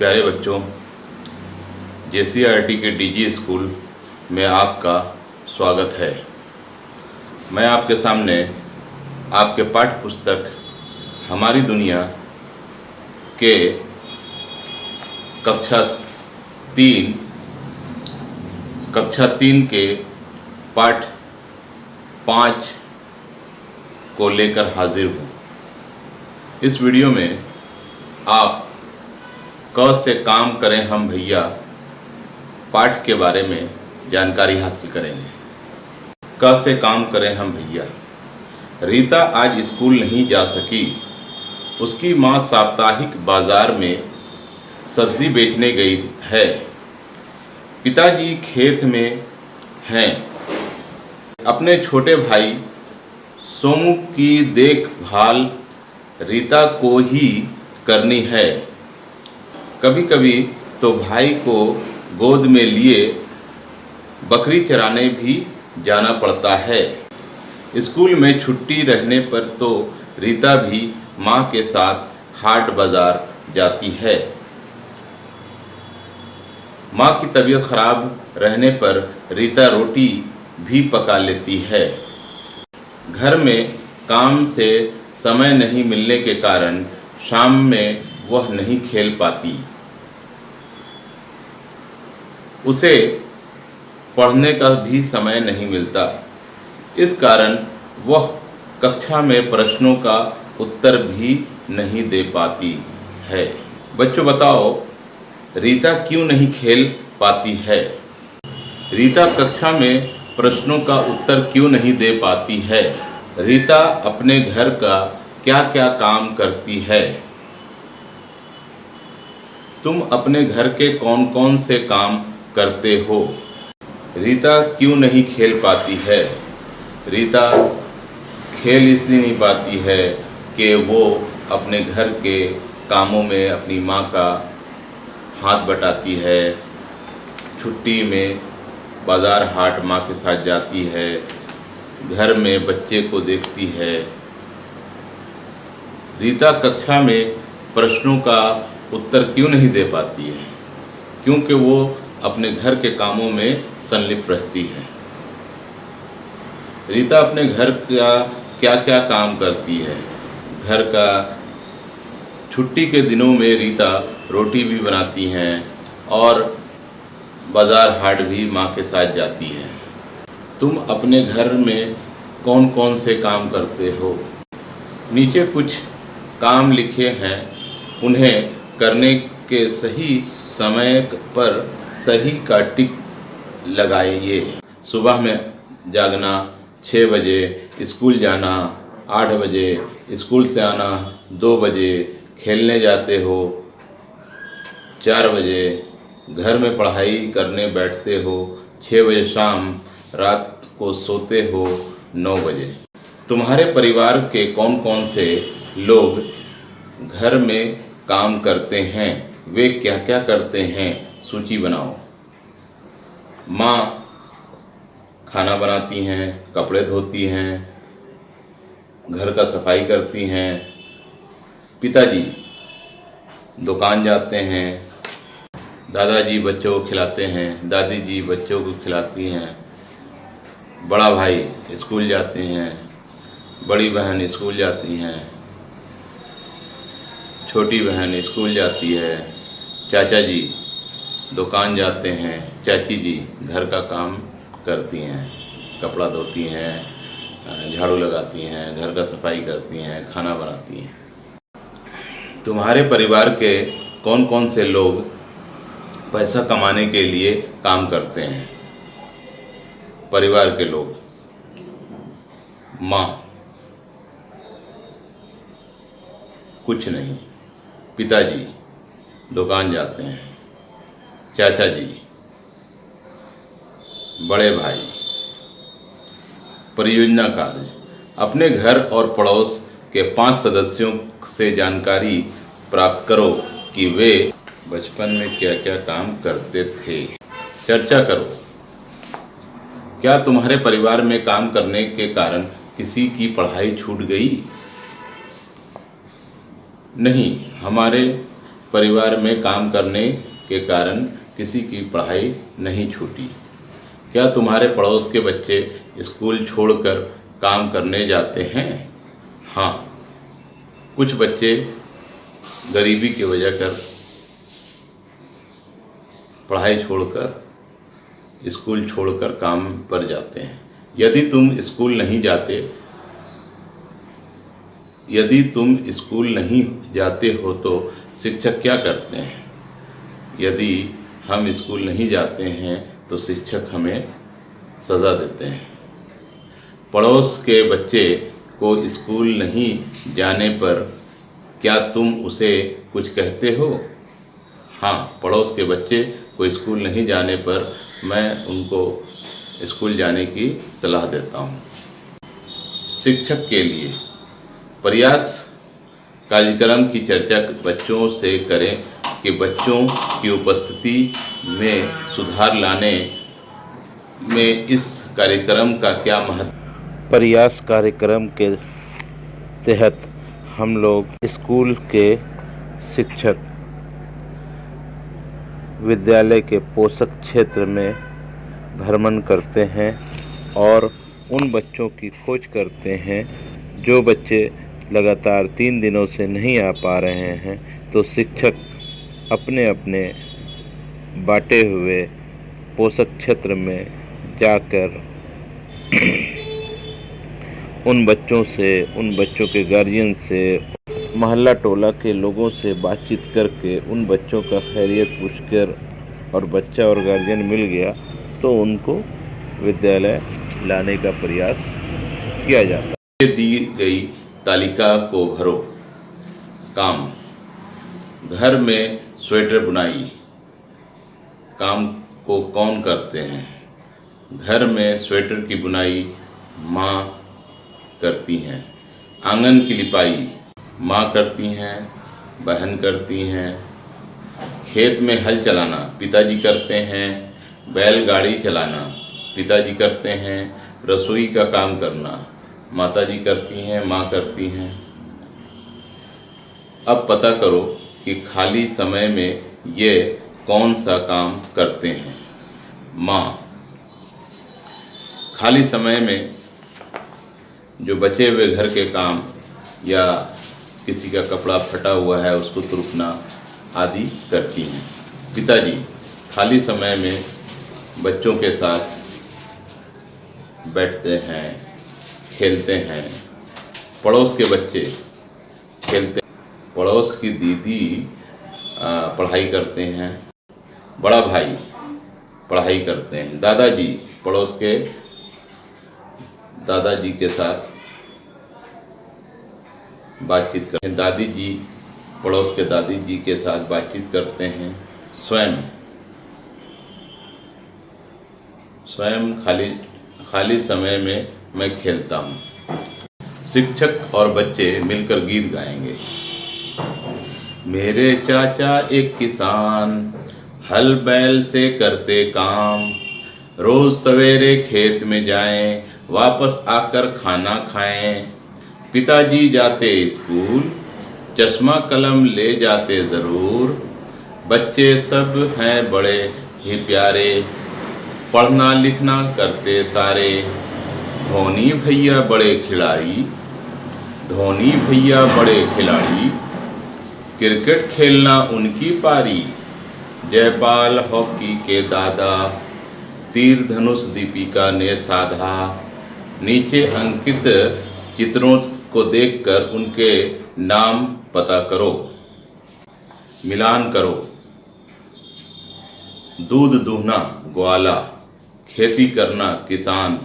प्यारे बच्चों, JCRT के DG स्कूल में आपका स्वागत है। मैं आपके सामने आपके पाठ्य पुस्तक हमारी दुनिया के कक्षा 3 के पाठ 5 को लेकर हाजिर हूँ। इस वीडियो में आप क से काम करें हम भैया पाठ के बारे में जानकारी हासिल करेंगे। क से काम करें हम भैया। रीता आज स्कूल नहीं जा सकी। उसकी माँ साप्ताहिक बाजार में सब्जी बेचने गई है। पिताजी खेत में हैं। अपने छोटे भाई सोमू की देखभाल रीता को ही करनी है। कभी कभी तो भाई को गोद में लिए बकरी चराने भी जाना पड़ता है। स्कूल में छुट्टी रहने पर तो रीता भी माँ के साथ हाट बाजार जाती है। माँ की तबीयत खराब रहने पर रीता रोटी भी पका लेती है। घर में काम से समय नहीं मिलने के कारण शाम में वह नहीं खेल पाती। उसे पढ़ने का भी समय नहीं मिलता। इस कारण वह कक्षा में प्रश्नों का उत्तर भी नहीं दे पाती है। बच्चों बताओ, रीता क्यों नहीं खेल पाती है? रीता कक्षा में प्रश्नों का उत्तर क्यों नहीं दे पाती है? रीता अपने घर का क्या क्या काम करती है? तुम अपने घर के कौन कौन से काम करते हो? रीता क्यों नहीं खेल पाती है? रीता खेल इसलिए नहीं पाती है कि वो अपने घर के कामों में अपनी माँ का हाथ बटाती है। छुट्टी में बाजार हाट माँ के साथ जाती है। घर में बच्चे को देखती है। रीता कक्षा में प्रश्नों का उत्तर क्यों नहीं दे पाती है? क्योंकि वो अपने घर के कामों में संलिप्त रहती है। रीता अपने घर का क्या क्या काम करती है? घर का छुट्टी के दिनों में रीता रोटी भी बनाती हैं और बाजार हाट भी माँ के साथ जाती है। तुम अपने घर में कौन कौन से काम करते हो? नीचे कुछ काम लिखे हैं, उन्हें करने के सही समय पर सही का टिक लगाइए। सुबह में जागना, 6 बजे स्कूल जाना, 8 बजे स्कूल से आना, 2 बजे खेलने जाते हो, 4 बजे घर में पढ़ाई करने बैठते हो, 6 बजे शाम, रात को सोते हो 9 बजे। तुम्हारे परिवार के कौन कौन से लोग घर में काम करते हैं? वे क्या क्या करते हैं? सूची बनाओ। माँ खाना बनाती हैं, कपड़े धोती हैं, घर का सफाई करती हैं। पिताजी दुकान जाते हैं। दादाजी बच्चों को खिलाते हैं। दादी जी बच्चों को खिलाती हैं। बड़ा भाई स्कूल जाते हैं। बड़ी बहन स्कूल जाती हैं। छोटी बहन स्कूल जाती है। चाचा जी दुकान जाते हैं। चाची जी घर का काम करती हैं, कपड़ा धोती हैं, झाड़ू लगाती हैं, घर का सफाई करती हैं, खाना बनाती हैं। तुम्हारे परिवार के कौन कौन से लोग पैसा कमाने के लिए काम करते हैं? परिवार के लोग, माँ कुछ नहीं, पिताजी दुकान जाते हैं, चाचा जी, बड़े भाई। परियोजना कार्य। अपने घर और पड़ोस के 5 सदस्यों से जानकारी प्राप्त करो कि वे बचपन में क्या क्या काम करते थे। चर्चा करो। क्या तुम्हारे परिवार में काम करने के कारण किसी की पढ़ाई छूट गई? नहीं, हमारे परिवार में काम करने के कारण किसी की पढ़ाई नहीं छूटी। क्या तुम्हारे पड़ोस के बच्चे स्कूल छोड़कर काम करने जाते हैं? हाँ, कुछ बच्चे गरीबी की वजह कर पढ़ाई छोड़कर स्कूल छोड़कर काम पर जाते हैं। यदि तुम स्कूल नहीं जाते हो तो शिक्षक क्या करते हैं? यदि हम स्कूल नहीं जाते हैं तो शिक्षक हमें सज़ा देते हैं। पड़ोस के बच्चे को स्कूल नहीं जाने पर क्या तुम उसे कुछ कहते हो? हाँ, पड़ोस के बच्चे को स्कूल नहीं जाने पर मैं उनको स्कूल जाने की सलाह देता हूँ। शिक्षक के लिए प्रयास कार्यक्रम की चर्चा बच्चों से करें कि बच्चों की उपस्थिति में सुधार लाने में इस कार्यक्रम का क्या महत्व। प्रयास कार्यक्रम के तहत हम लोग स्कूल के शिक्षक विद्यालय के पोषक क्षेत्र में भ्रमण करते हैं और उन बच्चों की खोज करते हैं जो बच्चे लगातार 3 दिनों से नहीं आ पा रहे हैं। तो शिक्षक अपने अपने बांटे हुए पोषक क्षेत्र में जाकर उन बच्चों के गार्जियन से, मोहल्ला टोला के लोगों से बातचीत करके उन बच्चों का खैरियत पूछकर और बच्चा और गार्जियन मिल गया तो उनको विद्यालय लाने का प्रयास किया जाता है। दी गई तालिका को भरो। काम: घर में स्वेटर बुनाई काम को कौन करते हैं? घर में स्वेटर की बुनाई माँ करती हैं। आंगन की लिपाई माँ करती हैं, बहन करती हैं। खेत में हल चलाना पिताजी करते हैं। बैलगाड़ी चलाना पिताजी करते हैं। रसोई का काम करना माताजी करती हैं, माँ करती हैं। अब पता करो कि खाली समय में ये कौन सा काम करते हैं। माँ खाली समय में जो बचे हुए घर के काम या किसी का कपड़ा फटा हुआ है उसको तुरपना आदि करती हैं। पिताजी खाली समय में बच्चों के साथ बैठते हैं, खेलते हैं। पड़ोस के बच्चे खेलते हैं। पड़ोस की दीदी पढ़ाई करते हैं। बड़ा भाई पढ़ाई करते हैं। दादाजी पड़ोस के दादाजी के साथ बातचीत करते हैं। दादी जी पड़ोस के दादी जी के साथ बातचीत करते हैं। स्वयं खाली समय में मैं खेलता हूँ। शिक्षक और बच्चे मिलकर गीत गाएंगे। मेरे चाचा एक किसान, हल बैल से करते काम, रोज सवेरे खेत में जाएं, वापस आकर खाना खाएं। पिताजी जाते स्कूल, चश्मा कलम ले जाते ज़रूर। बच्चे सब हैं बड़े ही प्यारे, पढ़ना लिखना करते सारे। धोनी भैया बड़े खिलाड़ी, क्रिकेट खेलना उनकी पारी। जयपाल हॉकी के दादा, तीर धनुष दीपिका ने साधा। नीचे अंकित चित्रों को देखकर उनके नाम पता करो, मिलान करो। दूध दूहना ग्वाला, खेती करना किसान,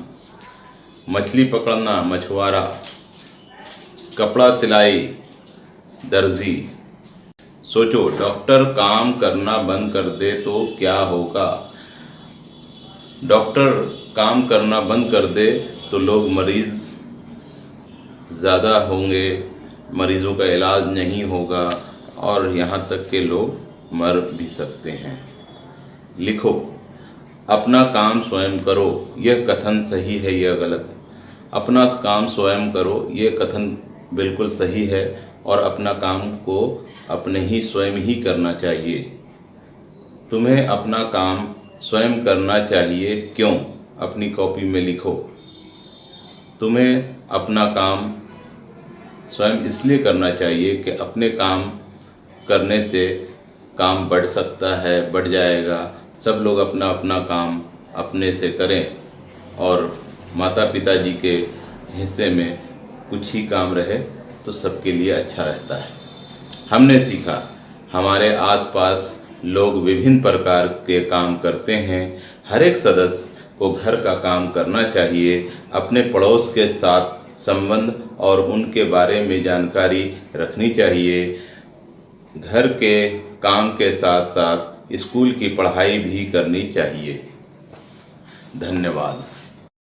मछली पकड़ना मछुआरा, कपड़ा सिलाई दर्जी। सोचो, डॉक्टर काम करना बंद कर दे तो क्या होगा? डॉक्टर काम करना बंद कर दे तो लोग मरीज़ ज़्यादा होंगे, मरीज़ों का इलाज नहीं होगा और यहाँ तक के लोग मर भी सकते हैं। लिखो, अपना काम स्वयं करो। यह कथन सही है या गलत? अपना काम स्वयं करो, ये कथन बिल्कुल सही है और अपना काम को अपने ही स्वयं ही करना चाहिए। तुम्हें अपना काम स्वयं करना चाहिए। क्यों? अपनी कॉपी में लिखो। तुम्हें अपना काम स्वयं इसलिए करना चाहिए कि अपने काम करने से काम बढ़ सकता है, बढ़ जाएगा। सब लोग अपना अपना काम अपने से करें और माता पिता जी के हिस्से में कुछ ही काम रहे तो सबके लिए अच्छा रहता है। हमने सीखा, हमारे आसपास लोग विभिन्न प्रकार के काम करते हैं। हर एक सदस्य को घर का काम करना चाहिए। अपने पड़ोस के साथ संबंध और उनके बारे में जानकारी रखनी चाहिए। घर के काम के साथ साथ स्कूल की पढ़ाई भी करनी चाहिए। धन्यवाद।